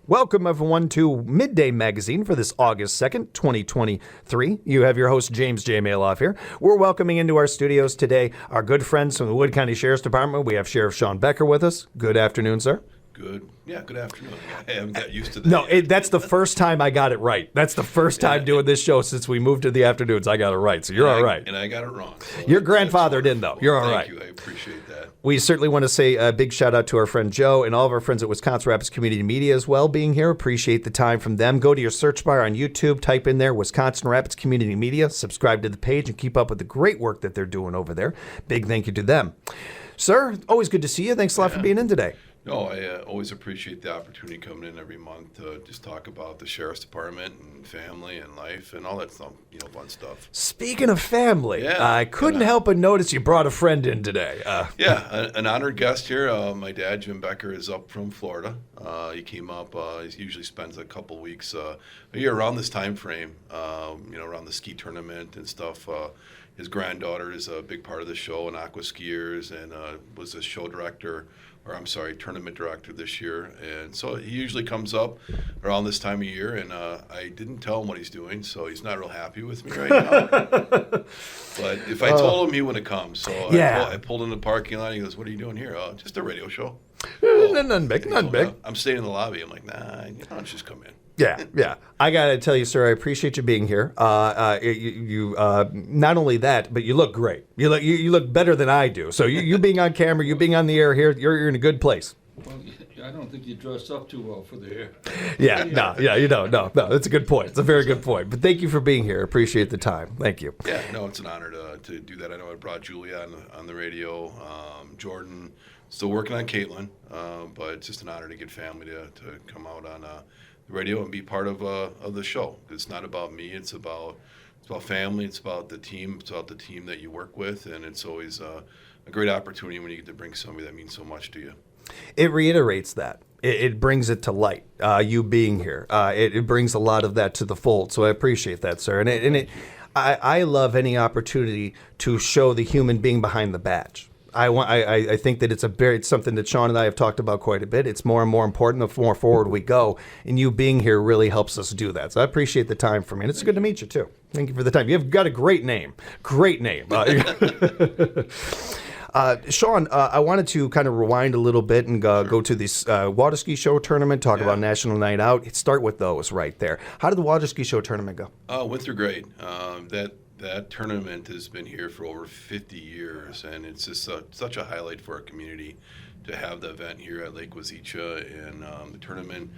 Welcome, everyone, to Midday Magazine for this August 2nd, 2023. You have your host, James J. Malouf here. We're welcoming into our studios today our good friends from the Wood County Sheriff's Department. We have Sheriff Shawn Becker with us. Good afternoon, sir. Good. Yeah, good afternoon. I haven't got used to that. No, that's the first time I got it right. That's the first time doing this show since we moved to the afternoons. I got it right, so you're all right. And I got it wrong. So Your grandfather didn't, though. You're all right. Thank you. I appreciate that. We certainly want to say a big shout out to our friend Joe and all of our friends at Wisconsin Rapids Community Media as well being here. Appreciate the time from them. Go to your search bar on YouTube, type in there Wisconsin Rapids Community Media, subscribe to the page, and keep up with the great work that they're doing over there. Big thank you to them. Sir, always good to see you. Thanks a lot for being in today. No, I always appreciate the opportunity coming in every month to just talk about the Sheriff's Department and family and life and all that stuff, fun stuff. Speaking of family, I couldn't help but notice you brought a friend in today. An honored guest here. My dad, Jim Becker, is up from Florida. He came up. He usually spends a couple weeks a year around this time frame, around the ski tournament and stuff. His granddaughter is a big part of the show, and aqua skiers, and was a show director. Tournament director this year. And so he usually comes up around this time of year, and I didn't tell him what he's doing, so he's not real happy with me right now. But if I told him, he wouldn't come. So I pulled in the parking lot, and he goes, "What are you doing here?" "Oh, just a radio show." Nothing big. I'm staying in the lobby. I'm like, "Nah, let's just come in." Yeah. I got to tell you, sir, I appreciate you being here. You not only that, but you look great. You look better than I do. So you being on camera, you being on the air here, you're in a good place. Well, I don't think you dress up too well for the air. You don't. No, that's a good point. It's a very good point. But thank you for being here. Appreciate the time. Thank you. Yeah, no, it's an honor to do that. I know I brought Julia on the radio. Jordan, still working on Caitlin, but it's just an honor to get family to come out on the radio and be part of the show. It's not about me. It's about family. It's about the team. It's about the team that you work with, and it's always a great opportunity when you get to bring somebody that means so much to you. It reiterates that. It brings it to light. You being here, it brings a lot of that to the fold. So I appreciate that, sir. I love any opportunity to show the human being behind the badge. I think that it's something that Shawn and I have talked about quite a bit. It's more and more important the more forward we go, and you being here really helps us do that. So I appreciate the time for me, and it's good to meet you too. Thank you for the time. You've got a great name. Shawn, I wanted to kind of rewind a little bit and go to this water ski show tournament, talk about National Night Out. Start with those right there. How did the water ski show tournament go? Went through great. That tournament has been here for over 50 years, and it's just such a highlight for our community to have the event here at Lake Wazeecha. And the tournament,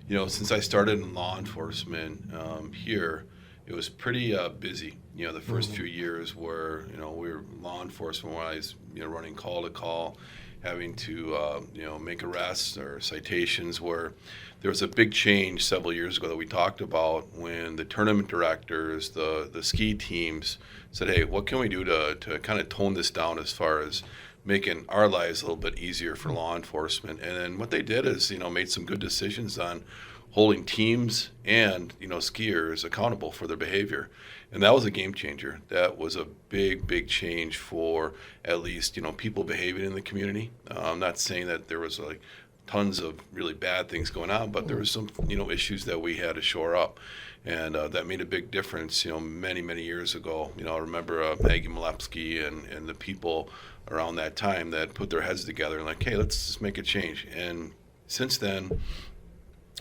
since I started in law enforcement here, it was pretty busy. The first few years where we were law enforcement-wise, running call to call, having to make arrests or citations, where there was a big change several years ago that we talked about when the tournament directors, the ski teams said, "Hey, what can we do to kind of tone this down as far as making our lives a little bit easier for law enforcement?" And then what they did is made some good decisions on holding teams and skiers accountable for their behavior. And that was a game changer. That was a big change for at least people behaving in the community. I'm not saying that there was tons of really bad things going on, but there was some issues that we had to shore up, and that made a big difference many years ago. I remember Maggie Malouf and the people around that time that put their heads together and hey, let's just make a change. And since then,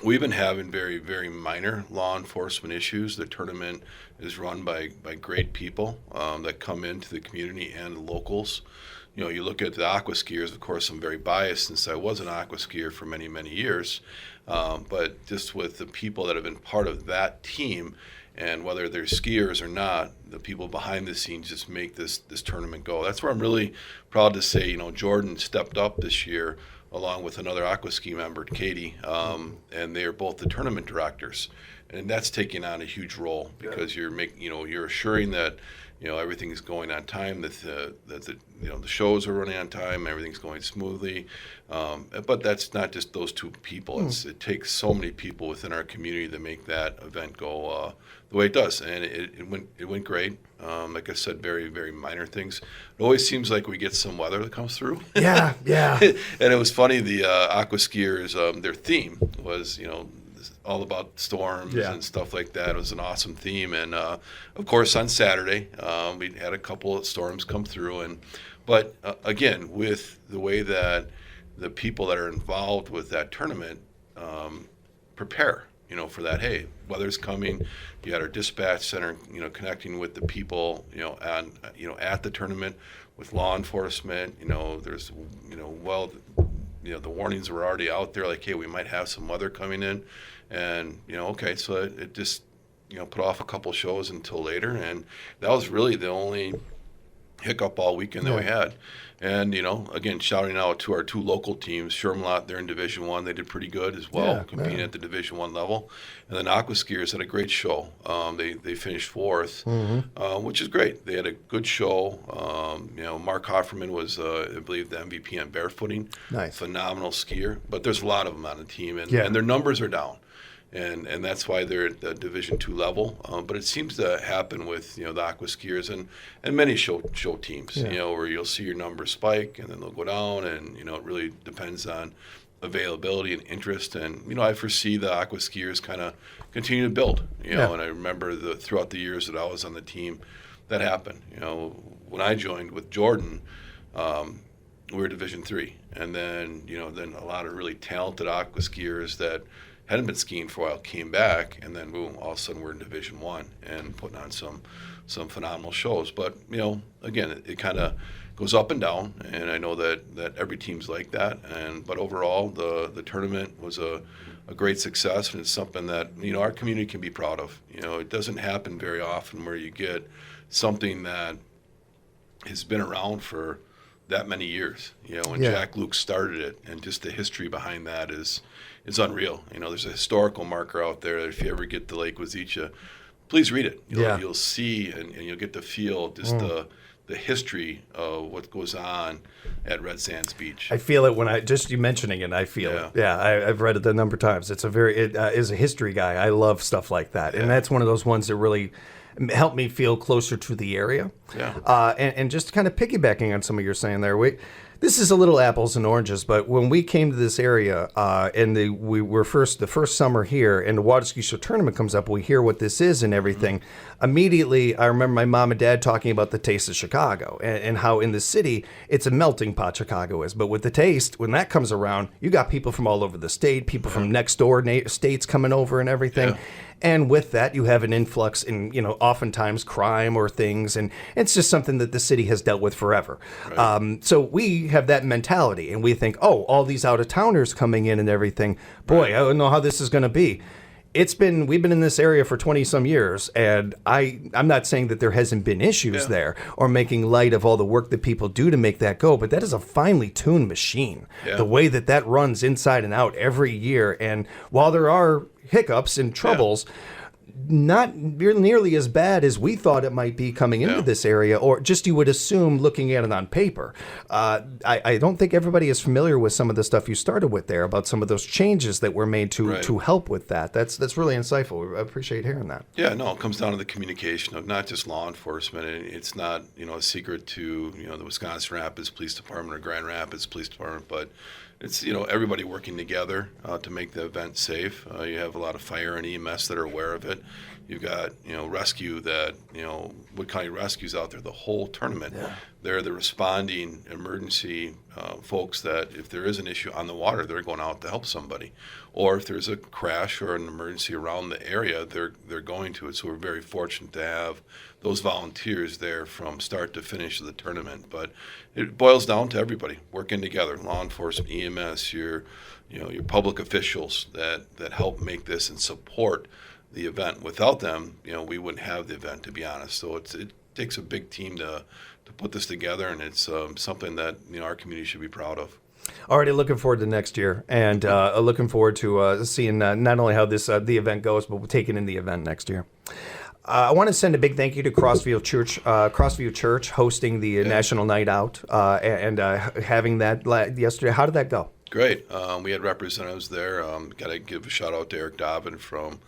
we've been having very minor law enforcement issues. The tournament is run by great people that come into the community and the locals. You look at the aqua skiers, of course, I'm very biased since I was an aqua skier for many years. But just with the people that have been part of that team, and whether they're skiers or not, the people behind the scenes just make this tournament go. That's where I'm really proud to say, Jordan stepped up this year along with another aqua ski member, Katie, and they are both the tournament directors. And that's taking on a huge role because you're assuring that everything's going on time, that the shows are running on time, everything's going smoothly. But that's not just those two people. It takes so many people within our community to make that event go the way it does, and it went great. Like I said, very minor things. It always seems like we get some weather that comes through. Yeah. And it was funny. The aqua skiers, their theme was all about storms Yeah. and stuff like that. It was an awesome theme. And, of course, on Saturday, we had a couple of storms come through. But again, with the way that the people that are involved with that tournament prepare, for that. Hey, weather's coming. You had our dispatch center, connecting with the people, at the tournament with law enforcement. There's, the warnings were already out there, like, hey, we might have some weather coming in, and okay, so it just put off a couple shows until later, and that was really the only hiccup all weekend that we had. And again, shouting out to our two local teams, Shermlot, they're in Division One. They did pretty good as well, competing at the Division One level. And then Aqua Skiers had a great show. They finished fourth, which is great. They had a good show. Mark Hofferman was, I believe, the MVP on barefooting. Nice, phenomenal skier. But there's a lot of them on the team, and their numbers are down. And that's why they're at the Division II level. But it seems to happen with the Aqua Skiers and many show teams, where you'll see your numbers spike and then they'll go down, and it really depends on availability and interest. And I foresee the Aqua Skiers kind of continue to build. And I remember throughout the years that I was on the team, that happened. When I joined with Jordan, we were Division III, and then then a lot of really talented Aqua Skiers that hadn't been skiing for a while came back, and then boom, all of a sudden we're in Division One and putting on some phenomenal shows. But again, it kind of goes up and down, and I know that every team's like that. But overall, the tournament was a great success, and it's something that our community can be proud of. It doesn't happen very often where you get something that has been around for that many years. When Jack Luke started it, and just the history behind that is unreal. There's a historical marker out there that if you ever get to Lake Wazeecha, please read it. You'll see and you'll get to feel just the history of what goes on at Red Sands Beach. I feel it when you mentioning it. I feel it. Yeah, I've read it a number of times. It is a history guy. I love stuff like that, and that's one of those ones that really helped me feel closer to the area. And just kind of piggybacking on some of your saying there, this is a little apples and oranges, but when we came to this area and we were the first summer here, and the Water Ski Show tournament comes up, we hear what this is and everything. Immediately, I remember my mom and dad talking about the taste of Chicago and how in the city it's a melting pot. Chicago is, but with the taste, when that comes around, you got people from all over the state, people from next door states coming over and everything. And with that, you have an influx in, oftentimes crime or things. And it's just something that the city has dealt with forever. Right. So we have that mentality, and we think, all these out-of-towners coming in and everything. Boy, I don't know how this is going to be. We've been in this area for 20-some years, and I'm not saying that there hasn't been issues there or making light of all the work that people do to make that go, but that is a finely tuned machine. The way that runs inside and out every year. And while there are hiccups and troubles, not nearly as bad as we thought it might be coming into this area, or just you would assume looking at it on paper. I don't think everybody is familiar with some of the stuff you started with there about some of those changes that were made to help with that. That's really insightful. I appreciate hearing that. Yeah, no, it comes down to the communication of not just law enforcement. It's not a secret to the Wisconsin Rapids Police Department or Grand Rapids Police Department, but it's everybody working together to make the event safe. You have a lot of fire and EMS that are aware of it. You've got rescue that Wood County Rescue's out there the whole tournament. They're the responding emergency folks that if there is an issue on the water, they're going out to help somebody, or if there's a crash or an emergency around the area, they're going to it. So we're very fortunate to have those volunteers there from start to finish of the tournament. But it boils down to everybody working together: law enforcement, EMS, your public officials that help make this and support the event. Without them, we wouldn't have the event, to be honest. So it takes a big team to put this together, and it's something that our community should be proud of. Already looking forward to next year, and looking forward to seeing not only how the event goes, but we're taking in the event next year. I want to send a big thank you to Crossview Church hosting the National Night Out and having that yesterday. How did that go? Great. We had representatives there. Got to give a shout out to Eric Dobbin from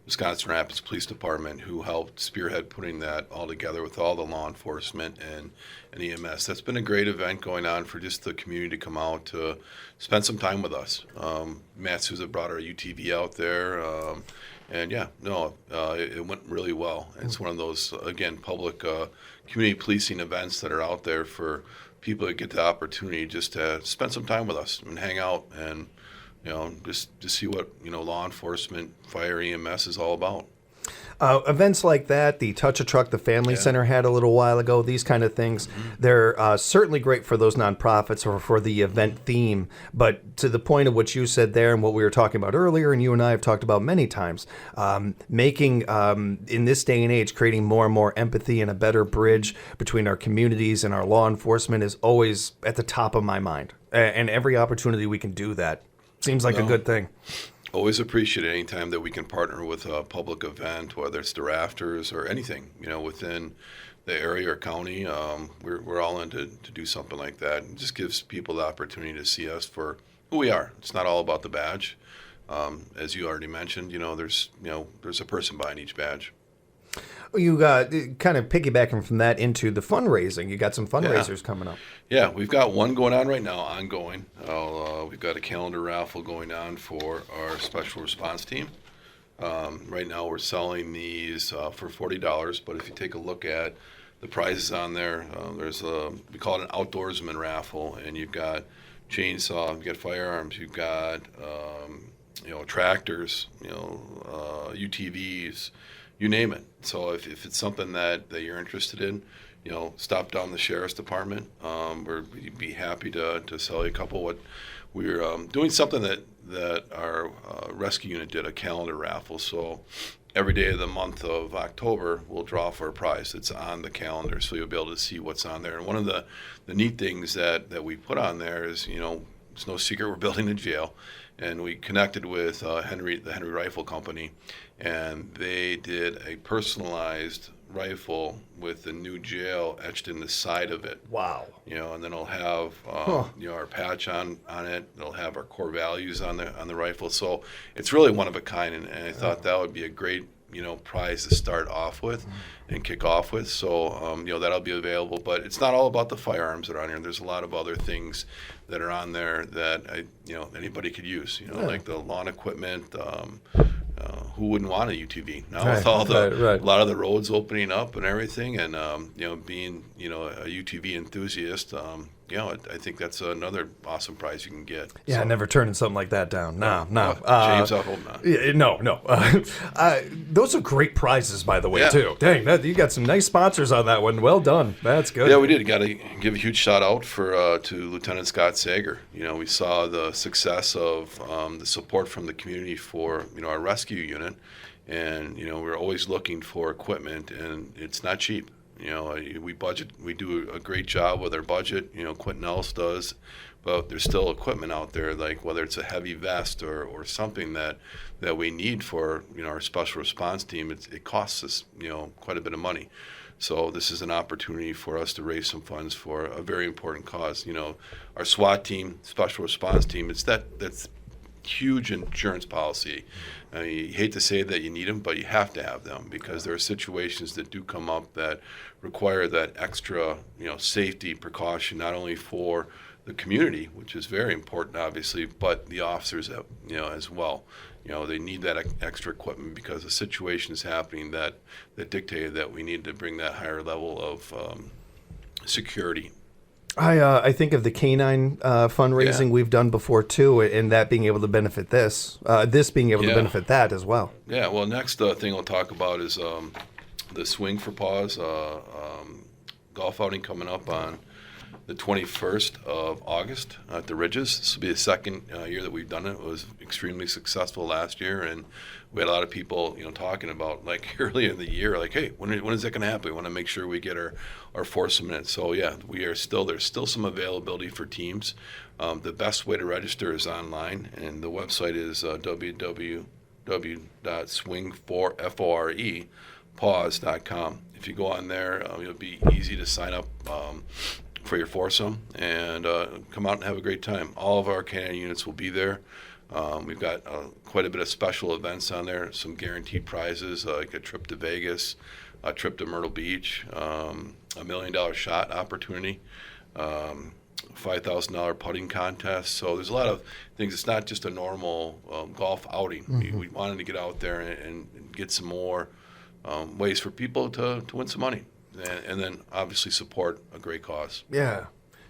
Wisconsin Rapids Police Department, who helped spearhead putting that all together with all the law enforcement and EMS. That's been a great event going on for just the community to come out to spend some time with us. Matt Souza brought our UTV out there, and it went really well. It's one of those, again, public community policing events that are out there for people to get the opportunity just to spend some time with us and hang out and just to see what, law enforcement, fire, EMS is all about. Events like that, the Touch a Truck, the Family Center had a little while ago, these kind of things, they're certainly great for those nonprofits or for the event theme. But to the point of what you said there and what we were talking about earlier, and you and I have talked about many times, making, in this day and age, creating more and more empathy and a better bridge between our communities and our law enforcement is always at the top of my mind. And every opportunity we can do that seems like a good thing. Always appreciate it anytime that we can partner with a public event, whether it's the rafters or anything, within the area or county. We're all in to do something like that. It just gives people the opportunity to see us for who we are. It's not all about the badge. As you already mentioned, there's a person behind each badge. You kind of piggybacking from that into the fundraising. You got some fundraisers coming up. Yeah, we've got one going on right now, ongoing. We've got a calendar raffle going on for our special response team. Right now we're selling these for $40, but if you take a look at the prizes on there, we call it an outdoorsman raffle, and you've got chainsaw, you've got firearms, you've got tractors, UTVs, you name it. So if it's something that you're interested in, stop down the sheriff's department. We'd be happy to sell you a couple. We're doing something that our rescue unit did, a calendar raffle. So every day of the month of October, we'll draw for a prize. It's on the calendar, so you'll be able to see what's on there. And one of the neat things that we put on there is, it's no secret we're building a jail. And we connected with the Henry Rifle Company, and they did a personalized rifle with the new jail etched in the side of it. Wow. And then it'll have our patch on it. It'll have our core values on the rifle. So it's really one of a kind, and I thought that would be a great prize to start off with and kick off with. So that'll be available. But it's not all about the firearms that are on here. There's a lot of other things that are on there that anybody could use. Like the lawn equipment. Who wouldn't want a UTV now with all a lot of the roads opening up and everything, and being a UTV enthusiast, I think that's another awesome prize you can get. Yeah, so. Never turning something like that down. No. James, I hope not. No. Those are great prizes, by the way, too. Dang, you got some nice sponsors on that one. Well done. That's good. Yeah, we did. Got to give a huge shout out to Lieutenant Scott Sager. We saw the success of the support from the community for our rescue unit, and we're always looking for equipment, and it's not cheap. We do a great job with our budget. Quentin Ellis does, but there's still equipment out there, like whether it's a heavy vest or something that we need for our special response team. It costs us quite a bit of money. So this is an opportunity for us to raise some funds for a very important cause. Our SWAT team, special response team, that's huge insurance policy. You hate to say that you need them, but you have to have them because there are situations that do come up that require that extra, safety precaution, not only for the community, which is very important, obviously, but the officers, as well. They need that extra equipment because a situation is happening that dictated that we need to bring that higher level of security. I think of the canine fundraising we've done before too, and that being able to benefit this being able to benefit that as well. Yeah. Well, next thing I'll talk about is the Swing for Paws golf outing coming up on the 21st of August at the Ridges. This will be the second year that we've done it. It was extremely successful last year, and we had a lot of people, talking about like early in the year, like, hey, when is that going to happen? We want to make sure we get our foursome in it. So yeah, there's still some availability for teams. The best way to register is online, and the website is www.swingforpaws.com. If you go on there, it'll be easy to sign up for your foursome and come out and have a great time. All of our canine units will be there. We've got quite a bit of special events on there, some guaranteed prizes like a trip to Vegas, a trip to Myrtle Beach, $1 million shot opportunity, $5,000 putting contest. So there's a lot of things. It's not just a normal golf outing. We wanted to get out there and get some more ways for people to win some money, and then obviously support a great cause. Yeah.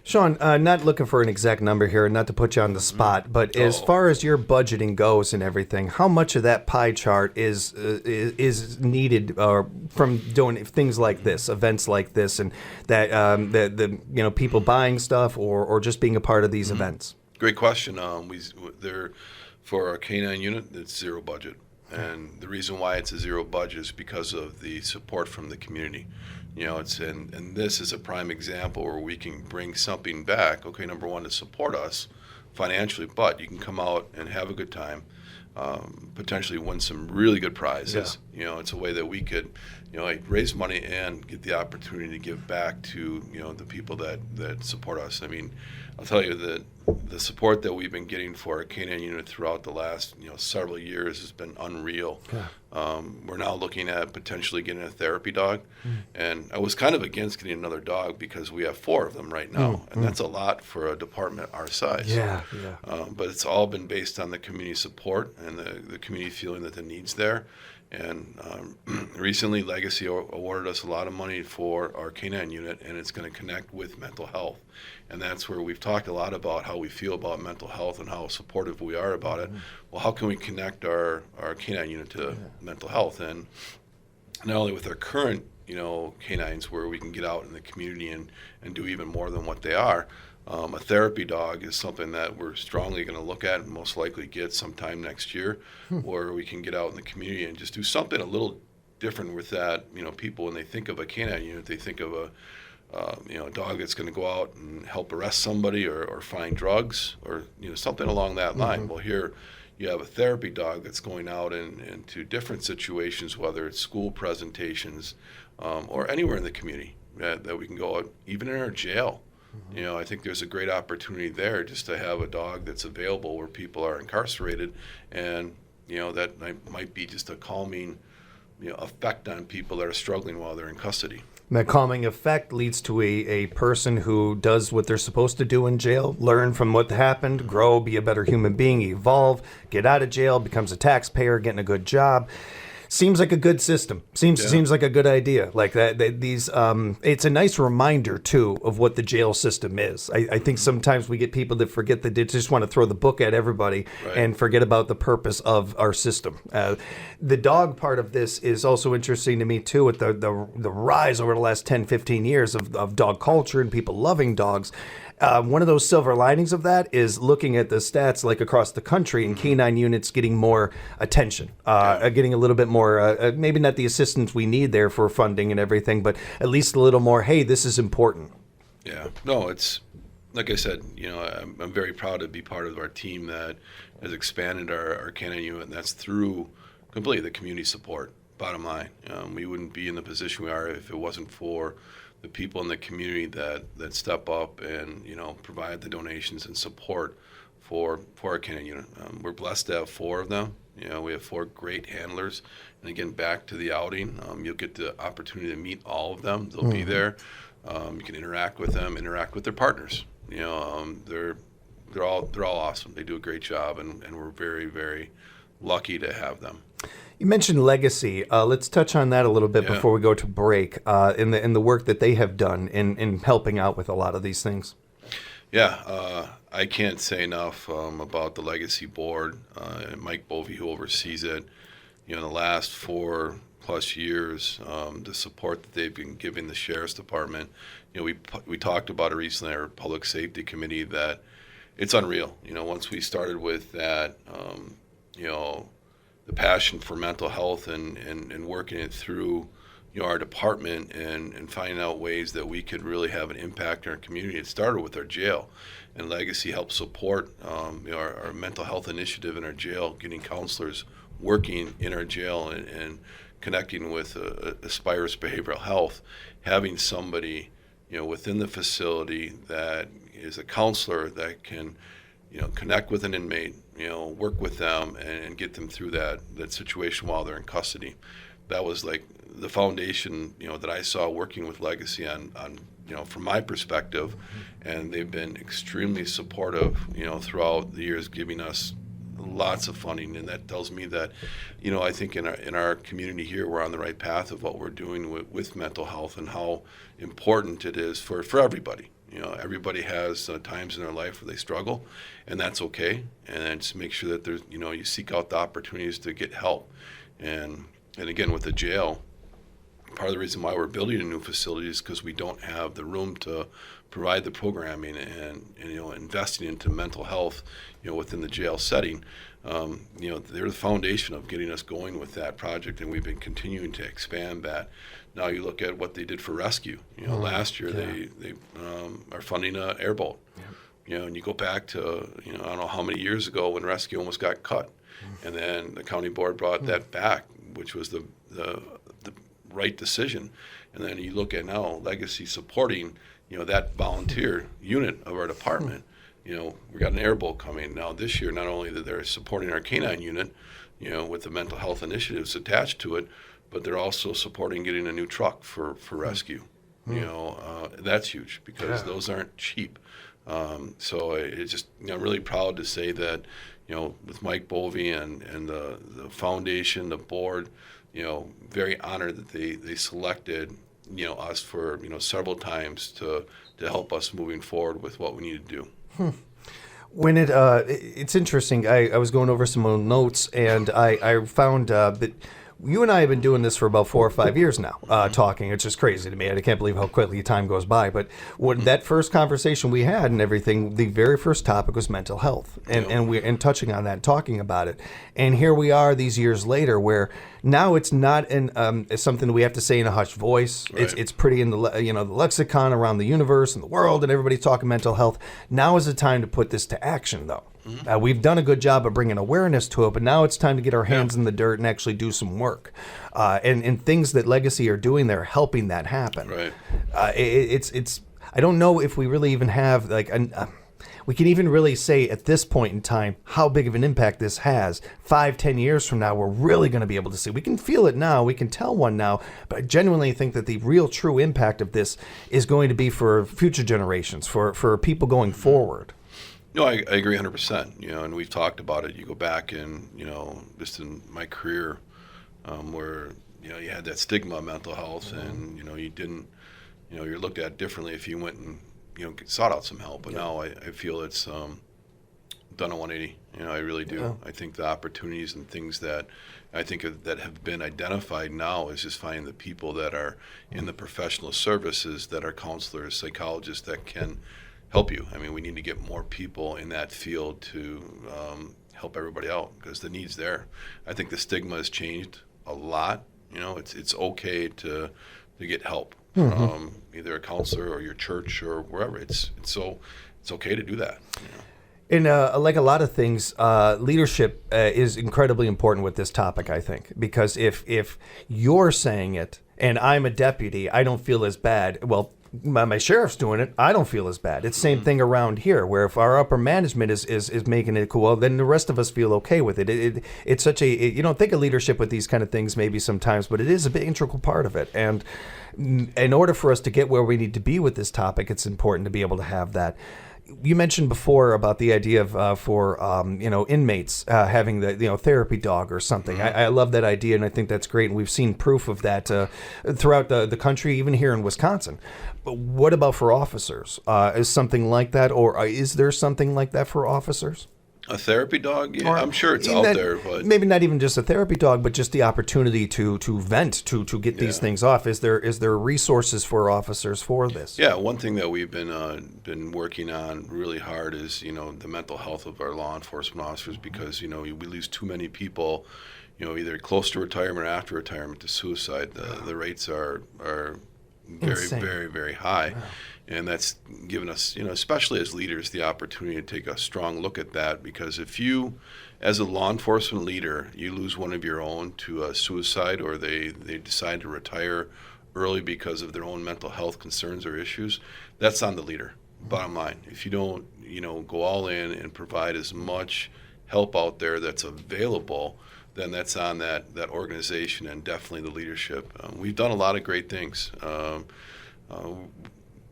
Shawn, not looking for an exact number here, not to put you on the spot, but as far as your budgeting goes and everything, how much of that pie chart is needed from doing things like this, events like this, and that the people buying stuff or just being a part of these events? Great question. For our K9 unit, it's zero budget. And the reason why it's a zero budget is because of the support from the community. And this is a prime example where we can bring something back. Okay, number one, to support us financially, but you can come out and have a good time, potentially win some really good prizes. Yeah. It's a way that we could, raise money and get the opportunity to give back to, the people that support us. I mean, I'll tell you that the support that we've been getting for our K9 unit throughout the last, several years has been unreal. Yeah. We're now looking at potentially getting a therapy dog. And I was kind of against getting another dog because we have 4 of them right now. And that's a lot for a department our size. Yeah. But it's all been based on the community support and the community feeling that the need's there. And recently, Legacy awarded us a lot of money for our K9 unit, and it's going to connect with mental health. And that's where we've talked a lot about how we feel about mental health and how supportive we are about it. Well, how can we connect our K9 unit to mental health? And not only with our current, K9s where we can get out in the community and do even more than what they are, a therapy dog is something that we're strongly going to look at and most likely get sometime next year, where we can get out in the community and just do something a little different with that. People, when they think of a K9 unit, they think of a dog that's going to go out and help arrest somebody or find drugs or something along that line. Well, here you have a therapy dog that's going out into different situations, whether it's school presentations or anywhere in the community that we can go out, even in our jail. I think there's a great opportunity there just to have a dog that's available where people are incarcerated, and that might be just a calming effect on people that are struggling while they're in custody. That calming effect leads to a person who does what they're supposed to do in jail, learn from what happened, grow, be a better human being, evolve, get out of jail, becomes a taxpayer, getting a good job. Seems like a good system. Seems like a good idea. Like that. It's a nice reminder too of what the jail system is. I think sometimes we get people that forget that they just want to throw the book at everybody and forget about the purpose of our system. The dog part of this is also interesting to me too, with the rise over the last 10, 15 years of dog culture and people loving dogs. One of those silver linings of that is looking at the stats like across the country and K9 units getting more attention, getting a little bit more, maybe not the assistance we need there for funding and everything, but at least a little more, hey, this is important. Yeah, no, it's, like I said, I'm very proud to be part of our team that has expanded our K9 unit, and that's through completely the community support, bottom line. We wouldn't be in the position we are if it wasn't for the people in the community that step up and provide the donations and support for our K9 unit. We're blessed to have 4 of them. We have 4 great handlers, and again, back to the outing, you'll get the opportunity to meet all of them. They'll be there. You can interact with them, interact with their partners. They're all awesome. They do a great job, and we're very, very lucky to have them. You mentioned Legacy. Let's touch on that a little bit before we go to break, in the work that they have done in helping out with a lot of these things. Yeah, I can't say enough about the Legacy board, and Mike Bovey, who oversees it. In the last 4+ years, the support that they've been giving the Sheriff's Department. We talked about it recently at our Public Safety Committee that it's unreal. Once we started with that, the passion for mental health and working it through our department and finding out ways that we could really have an impact in our community. It started with our jail, and Legacy helped support our mental health initiative in our jail, getting counselors working in our jail and connecting with Aspires Behavioral Health, having somebody within the facility that is a counselor that can connect with an inmate, work with them and get them through that situation while they're in custody. That was like the foundation, that I saw working with Legacy on from my perspective, and they've been extremely supportive, throughout the years, giving us lots of funding, and that tells me that, I think in our community here, we're on the right path of what we're doing with mental health and how important it is for everybody. Everybody has times in their life where they struggle, and that's okay. And then just make sure that there's, you seek out the opportunities to get help. And again, with the jail, part of the reason why we're building a new facility is because we don't have the room to provide the programming and investing into mental health, within the jail setting. They're the foundation of getting us going with that project, and we've been continuing to expand that. Now you look at what they did for rescue. Last year they are funding an airboat. And you go back to I don't know how many years ago when rescue almost got cut, and then the county board brought that back, which was the right decision. And then you look at now Legacy supporting that volunteer unit of our department. We got an airboat coming now this year. Not only that they're supporting our canine unit, with the mental health initiatives attached to it, but they're also supporting getting a new truck for rescue. That's huge because those aren't cheap. So it's just, I'm really proud to say that, with Mike Bovey and the foundation, the board, very honored that they selected, us for, several times to help us moving forward with what we need to do. When it's interesting, I was going over some old notes, and I found that you and I have been doing this for about 4 or 5 years now, talking. It's just crazy to me. I can't believe how quickly time goes by. But when that first conversation we had and everything, the very first topic was mental health, and touching on that, talking about it. And here we are these years later, where now it's not it's something that we have to say in a hushed voice. Right. It's pretty in the the lexicon around the universe and the world, and everybody's talking mental health. Now is the time to put this to action, though. We've done a good job of bringing awareness to it, but now it's time to get our hands in the dirt and actually do some work. And things that Legacy are doing, they're helping that happen. Right. It's. I don't know if we really even have we can even really say at this point in time how big of an impact this has. 5-10 years from now, we're really going to be able to see. We can feel it now. We can tell one now. But I genuinely think that the real true impact of this is going to be for future generations, for people going forward. No, I agree 100%. And we've talked about it. You go back and, just in my career, where, you had that stigma of mental health, and, you didn't, you're looked at differently if you went and, sought out some help. But now I feel it's done a 180. I really do. Yeah. I think the opportunities and things that I think that have been identified now is just finding the people that are in the professional services that are counselors, psychologists that can help you. I mean, we need to get more people in that field to help everybody out because the need's there. I think the stigma has changed a lot. It's okay to get help from either a counselor or your church or wherever. It's okay to do that. And like a lot of things, leadership is incredibly important with this topic, I think, because if you're saying it and I'm a deputy, I don't feel as bad. Well, my sheriff's doing it, I don't feel as bad. It's the same thing around here, where if our upper management is making it cool, then the rest of us feel okay with it. It's such you don't think of leadership with these kind of things maybe sometimes, but it is a big integral part of it. And in order for us to get where we need to be with this topic, it's important to be able to have that. You mentioned before about the idea of for inmates having the therapy dog or something. I love that idea, and I think that's great. And we've seen proof of that throughout the country, even here in Wisconsin. But what about for officers? Is something like that, or is there something like that for officers? A therapy dog? Yeah, I'm sure it's out there, but maybe not even just a therapy dog, but just the opportunity to vent, to get these things off. Is there resources for officers for this? Yeah, one thing that we've been working on really hard is the mental health of our law enforcement officers, because we lose too many people, either close to retirement or after retirement to suicide. The rates are very, insane. Very, very high. Wow. And that's given us, especially as leaders, the opportunity to take a strong look at that. Because if you, as a law enforcement leader, you lose one of your own to suicide, or they decide to retire early because of their own mental health concerns or issues, that's on the leader. Bottom line, if you don't, go all in and provide as much help out there that's available, then that's on that organization and definitely the leadership. We've done a lot of great things. We're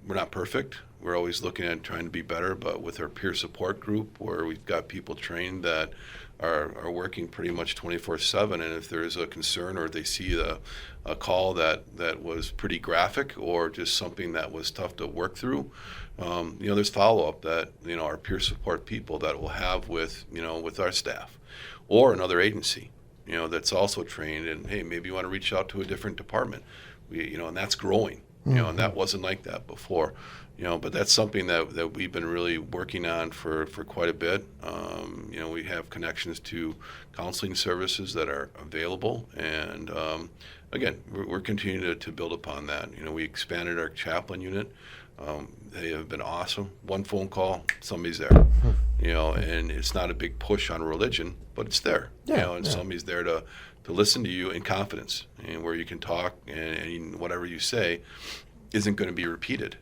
not perfect. We're always looking at trying to be better, but with our peer support group, where we've got people trained that are working pretty much 24/7, and if there's a concern or they see a call that was pretty graphic or just something that was tough to work through, there's follow-up that our peer support people that will have with our staff or another agency that's also trained, and hey, maybe you want to reach out to a different department, and that's growing, and that wasn't like that before. But that's something that we've been really working on for quite a bit. We have connections to counseling services that are available, and again, we're continuing to build upon that. We expanded our chaplain unit. They have been awesome. One phone call, somebody's there. And it's not a big push on religion, but it's there. Somebody's there to listen to you in confidence, and where you can talk, and whatever you say isn't going to be repeated.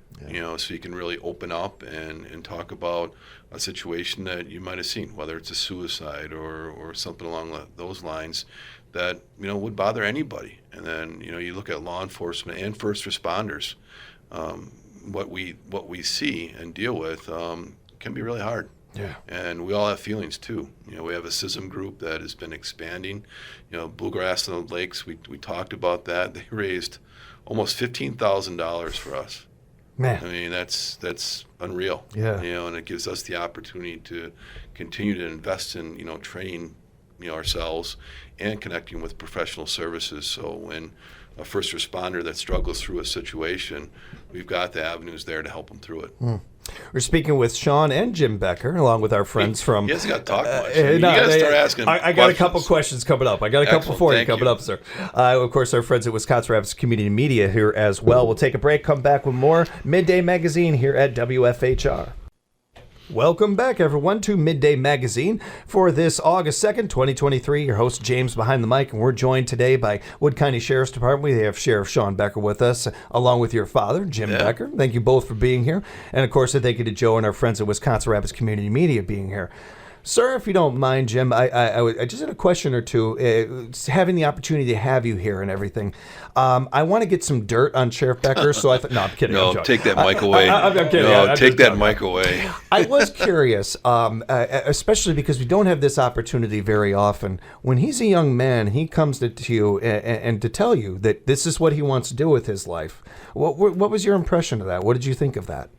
So you can really open up and talk about a situation that you might have seen, whether it's a suicide or something along those lines that would bother anybody. And then you look at law enforcement and first responders. What we see and deal with can be really hard. Yeah. And we all have feelings too. We have a CISM group that has been expanding. Bluegrass on the Lakes, we talked about that. They raised almost $15,000 for us. Man. I mean, that's unreal. Yeah. And it gives us the opportunity to continue to invest in, training, ourselves and connecting with professional services. So when a first responder that struggles through a situation, we've got the avenues there to help them through it. We're speaking with Shawn and Jim Becker, along with our friends from... You guys got to talk much. You got to start asking I got a couple questions coming up. I got a couple for you coming up, sir. Of course, our friends at Wisconsin Rapids Community Media here as well. We'll take a break, come back with more Midday Magazine here at WFHR. Welcome back, everyone, to Midday Magazine for this August 2nd, 2023. Your host, James, behind the mic, and we're joined today by Wood County Sheriff's Department. We have Sheriff Shawn Becker with us, along with your father, Jim Becker. Thank you both for being here. And, of course, a thank you to Joe and our friends at Wisconsin Rapids Community Media being here. Sir, if you don't mind, Jim, I just had a question or two. Having the opportunity to have you here and everything, I want to get some dirt on Sheriff Becker. So I thought, no, I'm kidding. No, take that mic away. I'm kidding. No, take that mic away. I was curious, especially because we don't have this opportunity very often. When he's a young man, he comes to you and to tell you that this is what he wants to do with his life. What was your impression of that? What did you think of that?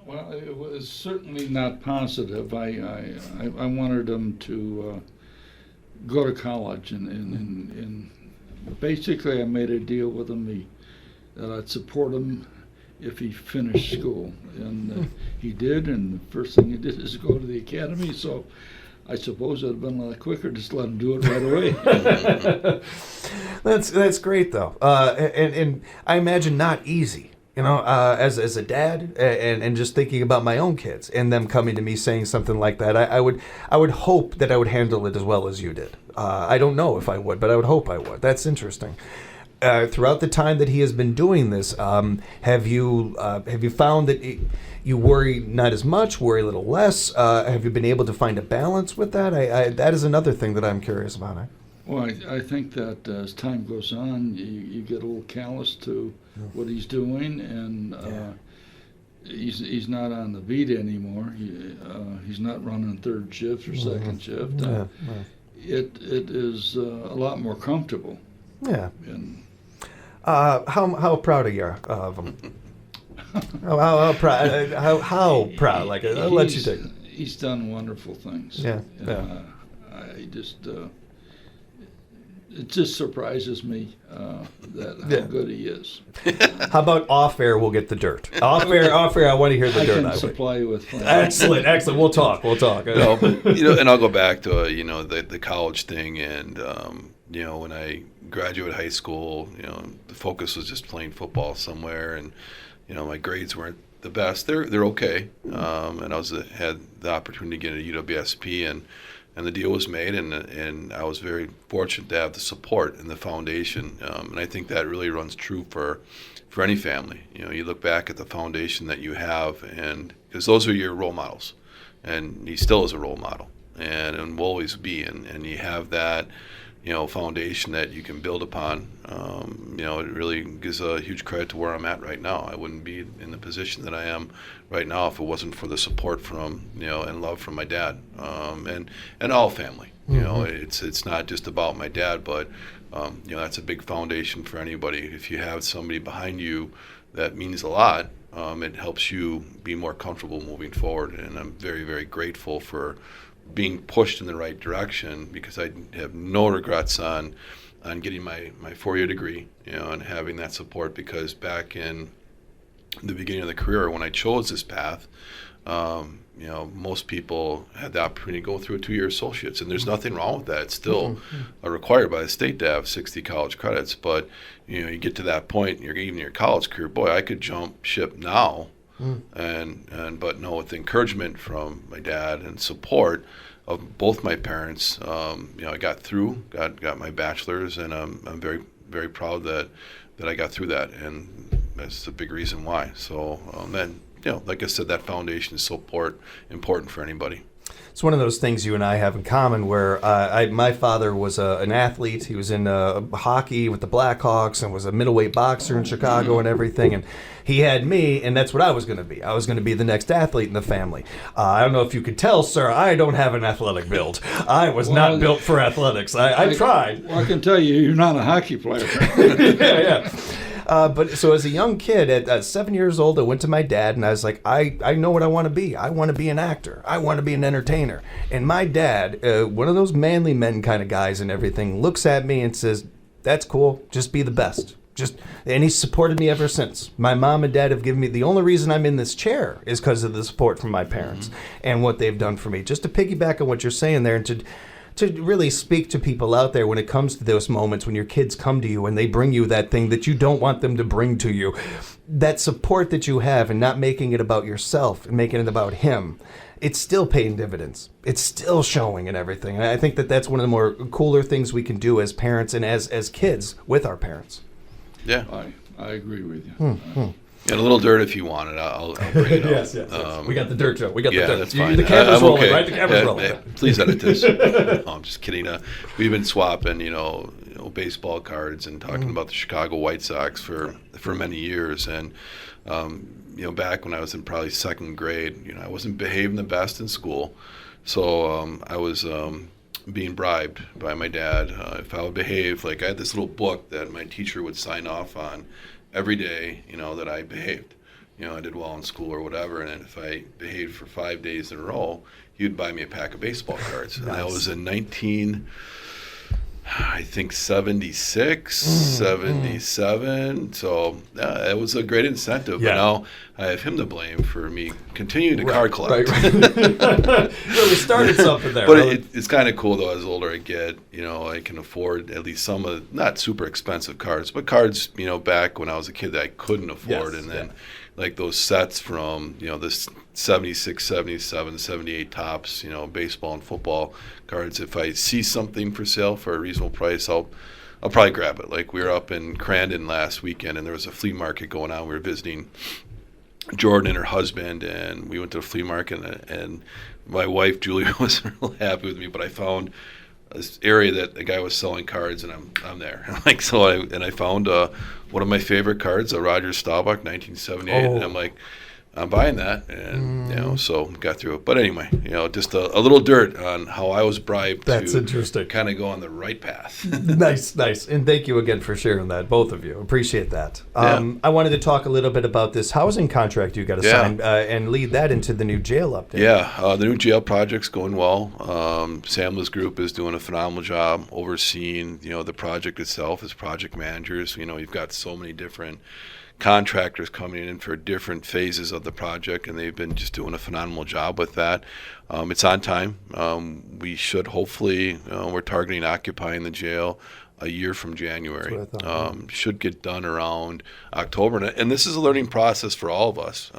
Well, it was certainly not positive. I wanted him to go to college, and basically I made a deal with him that I'd support him if he finished school, and he did. And the first thing he did is go to the academy. So I suppose it'd have been a lot quicker just let him do it right away. That's great though, and I imagine not easy. As a dad, and just thinking about my own kids and them coming to me saying something like that, I would hope that I would handle it as well as you did. I don't know if I would, but I would hope I would. That's interesting. Throughout the time that he has been doing this, have you found that you worry not as much, worry a little less? Have you been able to find a balance with that? That is another thing that I'm curious about. Well, I think that as time goes on, you get a little callous to what he's doing, and he's not on the beat anymore. He's not running third shift or second shift. It is a lot more comfortable. Yeah. And how proud are you of him? how proud? How proud? Like I'll let you take it. He's done wonderful things. Yeah. I just. It just surprises me how good he is. How about off air? We'll get the dirt. Off air. I want to hear the dirt. I can supply you with fun. Excellent. We'll talk. No, but, and I'll go back to the college thing, and when I graduated high school, the focus was just playing football somewhere, and my grades weren't the best. They're okay, and I had the opportunity to get a UWSP, and the deal was made, and I was very fortunate to have the support and the foundation, and I think that really runs true for any family. You look back at the foundation that you have, and because those are your role models, and he still is a role model, and will always be. And you have that, foundation that you can build upon. It really gives a huge credit to where I'm at right now. I wouldn't be in the position that I am right now if it wasn't for the support from, and love from my dad, and all family. It's not just about my dad, but that's a big foundation for anybody. If you have somebody behind you that means a lot, it helps you be more comfortable moving forward. And I'm very, very grateful for being pushed in the right direction, because I have no regrets on getting my 4-year degree, and having that support, because back in the beginning of the career when I chose this path, most people had the opportunity to go through a 2-year associates, and there's nothing wrong with that. It's still required by the state to have 60 college credits, but you get to that point in your college career, boy, I could jump ship now. But no, with the encouragement from my dad and support of both my parents, I got through, got my bachelor's, and I'm very, very proud that I got through that, and that's a big reason why. So, like I said, that foundation is so important for anybody. It's one of those things you and I have in common where my father was an athlete. He was in hockey with the Blackhawks and was a middleweight boxer in Chicago and everything. And he had me, and that's what I was going to be. I was going to be the next athlete in the family. I don't know if you could tell, sir, I don't have an athletic build. I was not built for athletics. I tried. Well, I can tell you, you're not a hockey player. Yeah. But so as a young kid, at 7 years old, I went to my dad and I was like, I know what I want to be. I want to be an actor. I want to be an entertainer. And my dad, one of those manly men kind of guys and everything, looks at me and says, that's cool. Just be the best. And he's supported me ever since. My mom and dad have given me, the only reason I'm in this chair is because of the support from my parents and what they've done for me. Just to piggyback on what you're saying there, and to really speak to people out there when it comes to those moments when your kids come to you and they bring you that thing that you don't want them to bring to you, that support that you have, and not making it about yourself and making it about him, it's still paying dividends. It's still showing and everything. And I think that that's one of the more cooler things we can do as parents and as kids with our parents. Yeah. I agree with you. And a little dirt if you want it. I'll bring it up. Yes. We got the dirt, Joe. We got the dirt. That's fine. The camera's rolling, okay. right? The camera's rolling. Yeah. Please edit this. No, I'm just kidding. We've been swapping, baseball cards and talking about the Chicago White Sox for many years. And, back when I was in probably second grade, I wasn't behaving the best in school. So I was being bribed by my dad. If I would behave, like I had this little book that my teacher would sign off on every day, that I behaved. I did well in school or whatever, and then if I behaved for 5 days in a row, he would buy me a pack of baseball cards. Nice. And that was in 76, 77. So it was a great incentive. Yeah. But now I have him to blame for me continuing to card collect. Right. Really started something there. But it's kind of cool, though, as the older I get, I can afford at least some of, not super expensive cards, but cards, back when I was a kid that I couldn't afford. Yes, and then like those sets from, this 76, 77, 78 tops, baseball and football cards. If I see something for sale for a reasonable price, I'll probably grab it. Like we were up in Crandon last weekend, and there was a flea market going on. We were visiting Jordan and her husband, and we went to the flea market, and my wife Julie was real happy with me. But I found this area that the guy was selling cards, and I'm there. Like I found one of my favorite cards, a Roger Staubach 1978, and I'm like, I'm buying that, and so got through it. But anyway, just a little dirt on how I was bribed. That's to interesting. Kind of go on the right path. Nice, and thank you again for sharing that, both of you. Appreciate that. I wanted to talk a little bit about this housing contract you got to sign and lead that into the new jail update. Yeah, the new jail project's going well. Samla's group is doing a phenomenal job overseeing, the project itself as project managers. You've got so many different contractors coming in for different phases of the project, and they've been just doing a phenomenal job with that. It's on time. We should hopefully, we're targeting occupying the jail a year from January. That's what I thought. Should get done around October. And this is a learning process for all of us.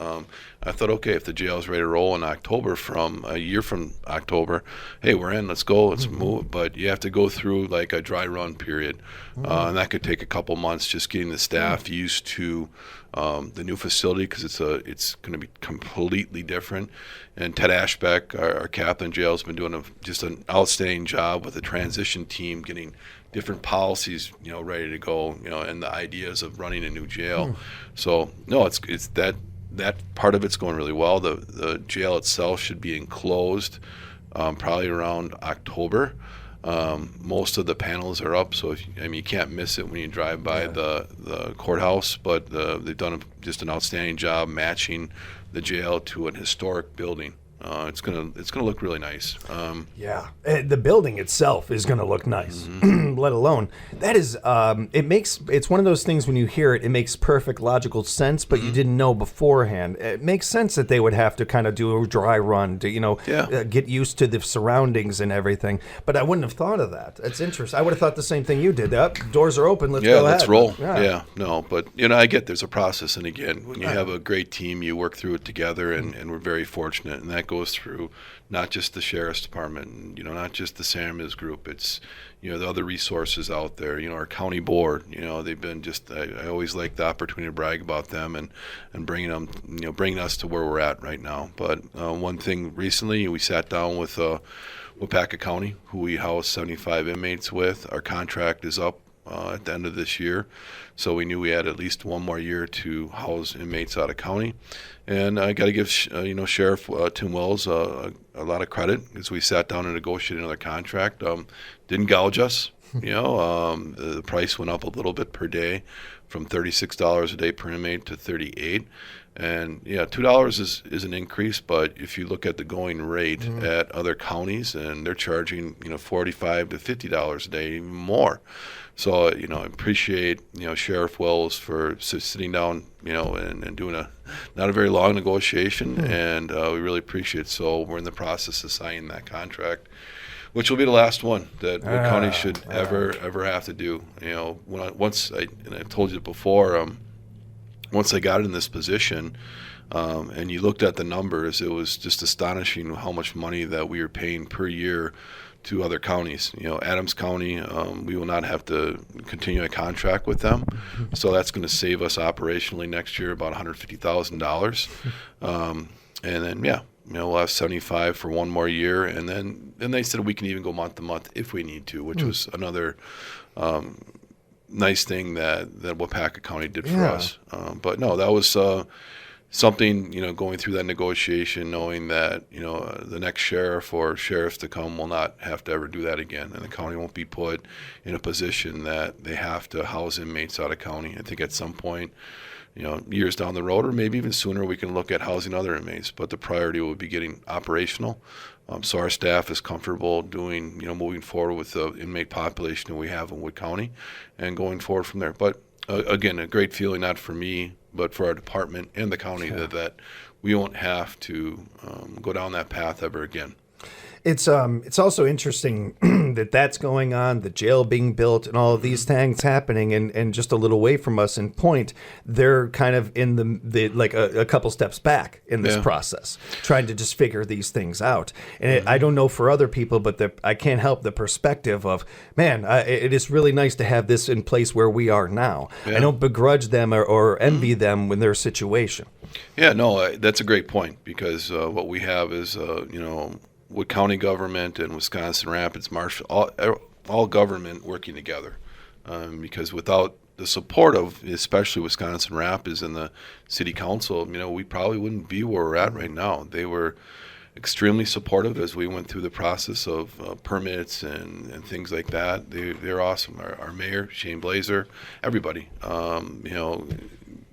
I thought, okay, if the jail is ready to roll in October, from a year from October, hey, we're in, let's go, let's move. But you have to go through like a dry run period. And that could take a couple months, just getting the staff used to the new facility, because it's going to be completely different. And Ted Ashbeck, our captain in jail, has been doing just an outstanding job with the transition team, getting different policies, ready to go, and the ideas of running a new jail. So no, it's that part of it's going really well. The jail itself should be enclosed probably around October. Most of the panels are up, so you can't miss it when you drive by the courthouse. But they've done just an outstanding job matching the jail to an historic building. It's gonna look really nice. The building itself is gonna look nice. Let alone that is. It's one of those things when you hear it, it makes perfect logical sense, but you didn't know beforehand. It makes sense that they would have to kind of do a dry run to get used to the surroundings and everything. But I wouldn't have thought of that. That's interesting. I would have thought the same thing you did. Doors are open. Let's go ahead. Let's roll. But I get there's a process, and again, when you have a great team, you work through it together, and we're very fortunate, and that goes through not just the sheriff's department, not just the Samuels group. It's the other resources out there. Our county board. They've been just. I always like the opportunity to brag about them and bringing them. Bringing us to where we're at right now. But one thing recently, we sat down with Wapaka County, who we house 75 inmates with. Our contract is up at the end of this year, so we knew we had at least one more year to house inmates out of county. And I got to give Sheriff Tim Wells a lot of credit, because we sat down and negotiated another contract. Didn't gouge us. The price went up a little bit per day, from $36 a day per inmate to $38. And $2 is an increase, but if you look at the going rate at other counties, and they're charging $45 to $50 a day, even more. So I appreciate Sheriff Wells for sitting down and doing not a very long negotiation, and we really appreciate it. So we're in the process of signing that contract, which will be the last one that Wood County should ever have to do. Once I told you before, once I got in this position, and you looked at the numbers, it was just astonishing how much money that we were paying per year to other counties. Adams County, we will not have to continue a contract with them, so that's going to save us operationally next year about $150,000. And then we'll have 75 for one more year, and then they said we can even go month to month if we need to, which was another nice thing that Wapaka County did for us. But no, that was something, going through that negotiation, knowing that, the next sheriff or sheriffs to come will not have to ever do that again. And the county won't be put in a position that they have to house inmates out of county. I think at some point, years down the road, or maybe even sooner, we can look at housing other inmates. But the priority will be getting operational. So our staff is comfortable doing, moving forward with the inmate population that we have in Wood County and going forward from there. But again, a great feeling, not for me, but for our department and the county, that we won't have to go down that path ever again. It's also interesting that that's going on, the jail being built, and all of these things happening, and just a little way from us in Point, they're kind of in the like a couple steps back in this process, trying to just figure these things out. And I don't know for other people, but I can't help the perspective of, man, it is really nice to have this in place where we are now. I don't begrudge them or envy them in their situation. Yeah, no, that's a great point, because what we have is, Wood County government and Wisconsin Rapids, Marshall, all government working together. Because without the support of especially Wisconsin Rapids and the city council, we probably wouldn't be where we're at right now. They were extremely supportive as we went through the process of permits and things like that. They're awesome. Our mayor, Shane Blazer, everybody,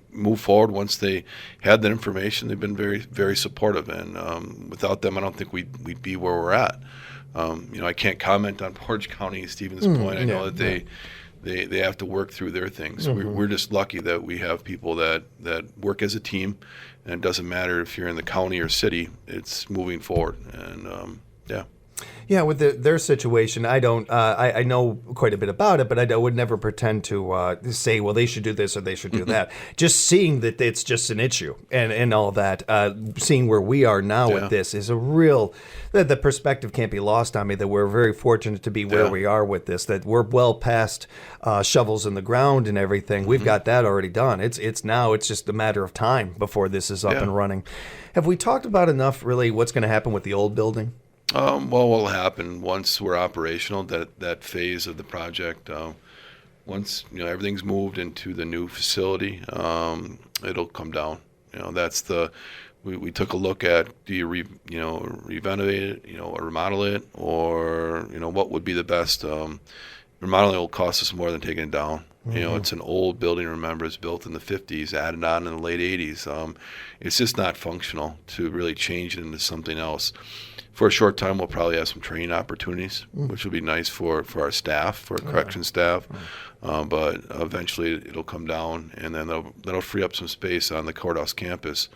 move forward once they had that information. They've been very, very supportive, and without them, I don't think we'd be where we're at. I can't comment on Portage County, Stevens Point. I know that they have to work through their things. We're just lucky that we have people that work as a team, and it doesn't matter if you're in the county or city. It's moving forward, and Yeah, with their situation, I don't. I know quite a bit about it, but I would never pretend to say, well, they should do this or they should do that. Just seeing that it's just an issue and all that, seeing where we are now with Yeah. this is a real. The perspective can't be lost on me that we're very fortunate to be where Yeah. we are with this. That we're well past shovels in the ground and everything. We've got that already done. It's now. It's just a matter of time before this is up Yeah. and running. Have we talked about enough? Really, what's going to happen with the old building? Well, what will happen once we're operational, that phase of the project, once everything's moved into the new facility, it'll come down. That's we took a look at, do you renovate it, or remodel it, or what would be the best. Remodeling will cost us more than taking it down. It's an old building. Remember, it's built in the 50s, added on in the late 80s. It's just not functional to really change it into something else. For a short time, we'll probably have some training opportunities, which will be nice for our staff, for correction staff. But eventually, it'll come down, and then that'll free up some space on the courthouse campus.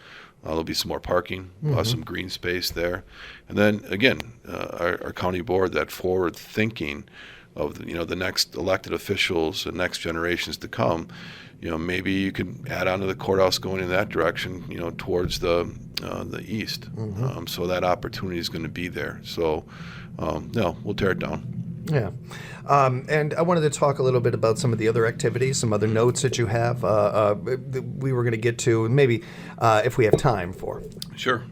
There'll be some more parking, some green space there, and then again, our county board, that forward thinking of the next elected officials, the next generations to come. Maybe you could add on to the courthouse going in that direction, towards the east. So that opportunity is going to be there. So, no, we'll tear it down. Yeah. And I wanted to talk a little bit about some of the other activities, some other notes that you have we were going to get to, and maybe if we have time for. Sure.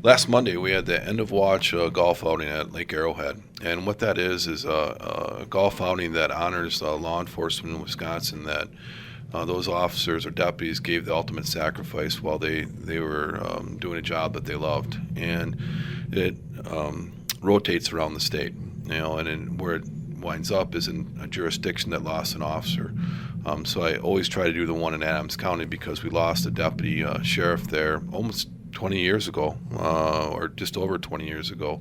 Last Monday, we had the end of watch golf outing at Lake Arrowhead. And what that is a golf outing that honors law enforcement in Wisconsin, that those officers or deputies gave the ultimate sacrifice while they were doing a job that they loved. And it rotates around the state, and then where it winds up is in a jurisdiction that lost an officer. So I always try to do the one in Adams County because we lost a deputy sheriff there almost 20 years ago, or just over 20 years ago,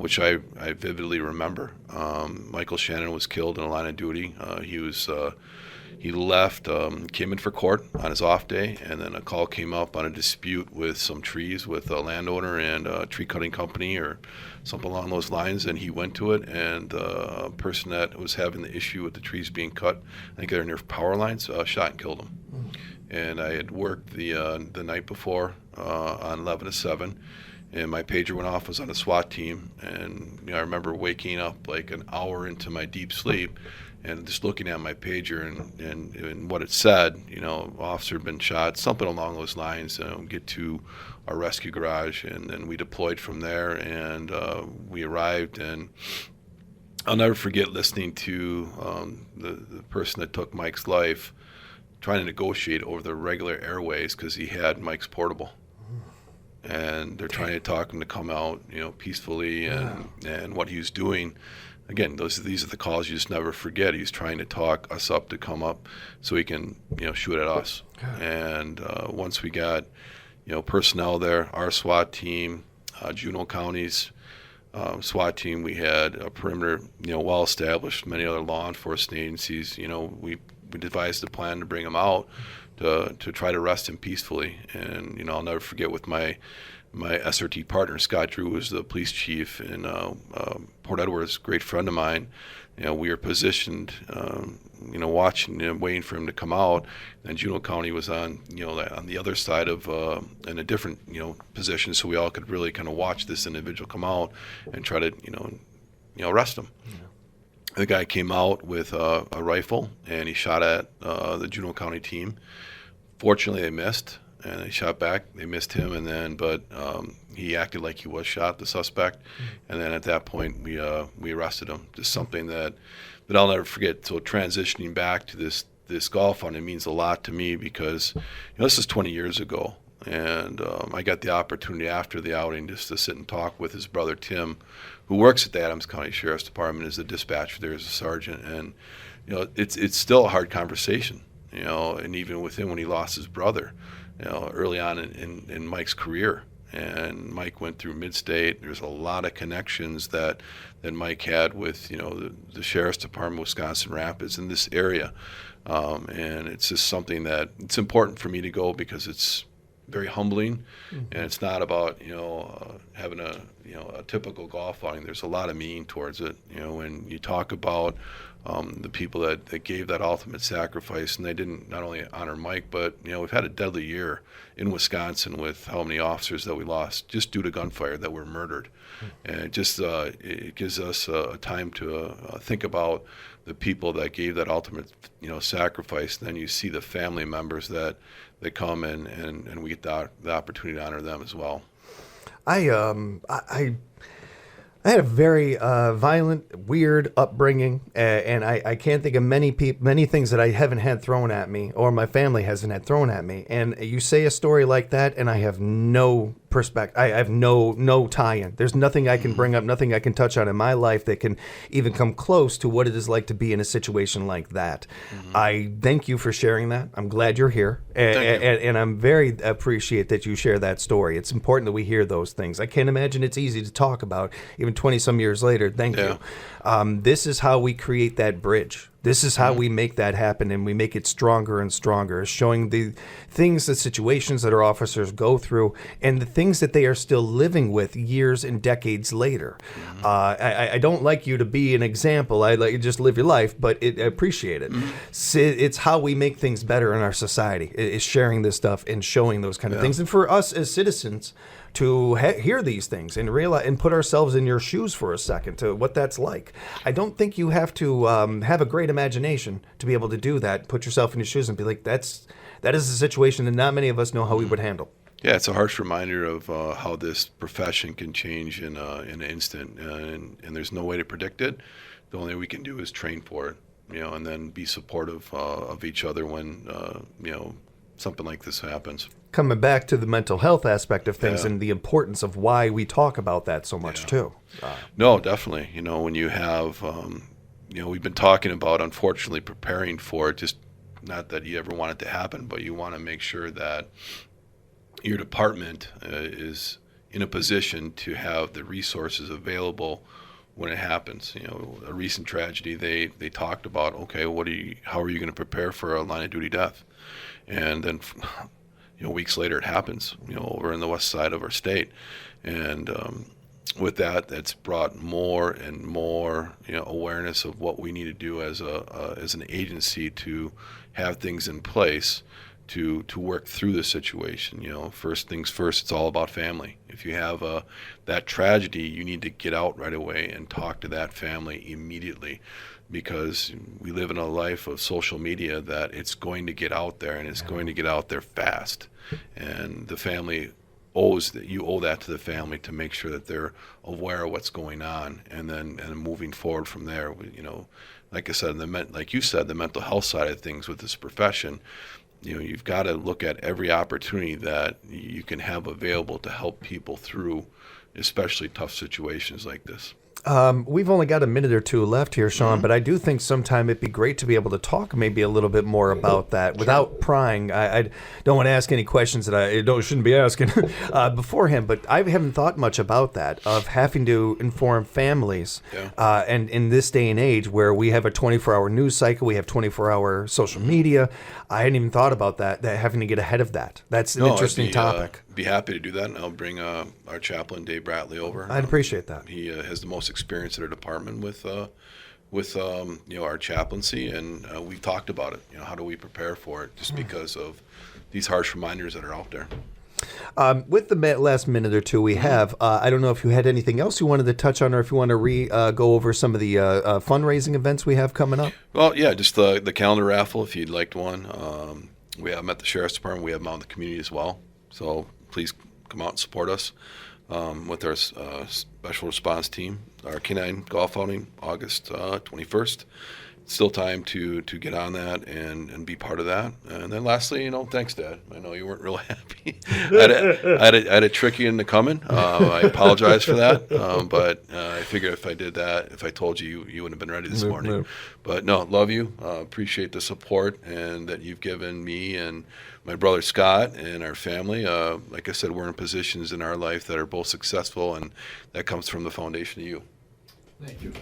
which I vividly remember. Michael Shannon was killed in a line of duty. He left, came in for court on his off day, and then a call came up on a dispute with some trees with a landowner and a tree cutting company or something along those lines, and he went to it, and the person that was having the issue with the trees being cut, I think they're near power lines, shot and killed him. And I had worked the night before on 11 to 7, and my pager went off. Was on a SWAT team, and I remember waking up like an hour into my deep sleep and just looking at my pager and what it said. Officer had been shot, something along those lines. Get to our rescue garage, and then we deployed from there, and we arrived. And I'll never forget listening to the person that took Mike's life trying to negotiate over the regular airways because he had Mike's portable. And they're trying to talk him to come out, peacefully, and what he was doing. Again, these are the calls you just never forget. He's trying to talk us up to come up so he can, shoot at us. And once we got, personnel there, our SWAT team, Juneau County's SWAT team, we had a perimeter, well established. Many other law enforcement agencies, we devised a plan to bring him out to try to arrest him peacefully. And I'll never forget with my SRT partner Scott Drew, was the police chief in Port Edwards, great friend of mine. We were positioned, watching him, waiting for him to come out. And Juneau County was on the other side of in a different position, so we all could really kind of watch this individual come out and try to arrest him. Yeah. The guy came out with a rifle, and he shot at the Juneau County team. Fortunately, they missed, and they shot back. They missed him, but he acted like he was shot, the suspect. And then at that point, we arrested him. Just something that I'll never forget. So transitioning back to this golf outing means a lot to me because this is 20 years ago, and I got the opportunity after the outing just to sit and talk with his brother Tim, who works at the Adams County Sheriff's Department as a dispatcher there as a sergeant. And it's still a hard conversation, and even with him when he lost his brother, early on in Mike's career. And Mike went through Mid-State. There's a lot of connections that Mike had with the Sheriff's Department, Wisconsin Rapids, in this area. And it's just something that it's important for me to go because it's very humbling, and it's not about having a typical golf outing. There's a lot of meaning towards it. When you talk about the people that gave that ultimate sacrifice, and they didn't not only honor Mike, but we've had a deadly year in Wisconsin with how many officers that we lost just due to gunfire that were murdered, and it just it gives us a time to think about the people that gave that ultimate sacrifice. And then you see the family members that come and we get the opportunity to honor them as well. I had a very violent, weird upbringing, and I can't think of many things that I haven't had thrown at me, or my family hasn't had thrown at me. And you say a story like that, and I have no perspective. I have no tie-in. There's nothing I can bring up, nothing I can touch on in my life that can even come close to what it is like to be in a situation like that. I thank you for sharing that. I'm glad you're here, and I'm very appreciate that you share that story. It's important that we hear those things. I can't imagine it's easy to talk about, even 20-some years later. Thank you. This is how we create that bridge. This is how we make that happen, and we make it stronger and stronger, showing the things, the situations that our officers go through, and the things that they are still living with years and decades later. I don't like you to be an example. I let you just live your life, but I appreciate it. It's how we make things better in our society, is sharing this stuff and showing those kind of things. And for us as citizens to hear these things and realize and put ourselves in your shoes for a second to what that's like. I don't think you have to have a great imagination to be able to do that. Put yourself in your shoes and be like, that is a situation that not many of us know how we would handle. Yeah, it's a harsh reminder of how this profession can change in an instant, and there's no way to predict it. The only way we can do is train for it, and then be supportive of each other when something like this happens. Coming back to the mental health aspect of things and the importance of why we talk about that so much too. No, definitely. When you have, we've been talking about, unfortunately, preparing for it, just not that you ever want it to happen, but you want to make sure that your department is in a position to have the resources available when it happens. A recent tragedy, they talked about, okay, how are you going to prepare for a line of duty death? And then weeks later it happens, over in the west side of our state. And with that's brought more and more, awareness of what we need to do as an agency to have things in place to work through the situation. First things first, it's all about family. If you have that tragedy, you need to get out right away and talk to that family immediately, because we live in a life of social media that it's going to get out there, and it's going to get out there fast. And the family you owe that to the family to make sure that they're aware of what's going on, and then moving forward from there. Like I said, like you said, the mental health side of things with this profession, you've got to look at every opportunity that you can have available to help people through, especially tough situations like this. We've only got a minute or two left here, Shawn, but I do think sometime it'd be great to be able to talk maybe a little bit more about that without prying. I don't want to ask any questions that I shouldn't be asking beforehand, but I haven't thought much about that, of having to inform families. And in this day and age where we have a 24-hour news cycle, we have 24-hour social media, I hadn't even thought about that having to get ahead of that. That's an interesting topic. Be happy to do that, and I'll bring our chaplain, Dave Bratley, over. I'd appreciate that. He has the most experience in our department with our chaplaincy, and we've talked about it. How do we prepare for it, just because of these harsh reminders that are out there. With the last minute or two we have, I don't know if you had anything else you wanted to touch on, or if you want to go over some of the fundraising events we have coming up. Well, yeah, just the calendar raffle, if you'd liked one. We have them at the Sheriff's Department. We have them out in the community as well. So please come out and support us with our special response team, our K9 golf outing, August 21st. Still time to get on that and be part of that. And then lastly, thanks, Dad. I know you weren't real happy. I had to trick you into coming. I apologize for that. But I figured if I did that, if I told you, you wouldn't have been ready this morning. No. But no, love you. Appreciate the support and that you've given me and my brother Scott and our family. Like I said, we're in positions in our life that are both successful, and that comes from the foundation of you. Thank you.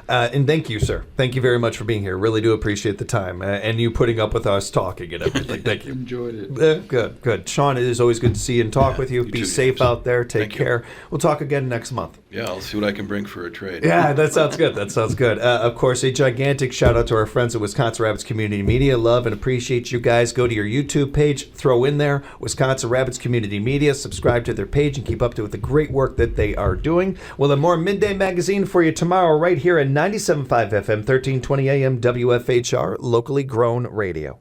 And thank you, sir. Thank you very much for being here. Really do appreciate the time and you putting up with us talking and everything. Thank you. Enjoyed it. Good. Shawn, it is always good to see you and talk with you. you Be too, safe James. out there. Take Thank you. care. We'll talk again next month. Yeah, I'll see what I can bring for a trade. Yeah, that sounds good. Of course, a gigantic shout out to our friends at Wisconsin Rabbits Community Media. Love and appreciate you guys. Go to your YouTube page, throw in there Wisconsin Rabbits Community Media, subscribe to their page, and keep up to with the great work that they are doing. We'll have more Midday Magazine for you tomorrow right here at 97.5 FM, 1320 AM, WFHR, locally grown radio.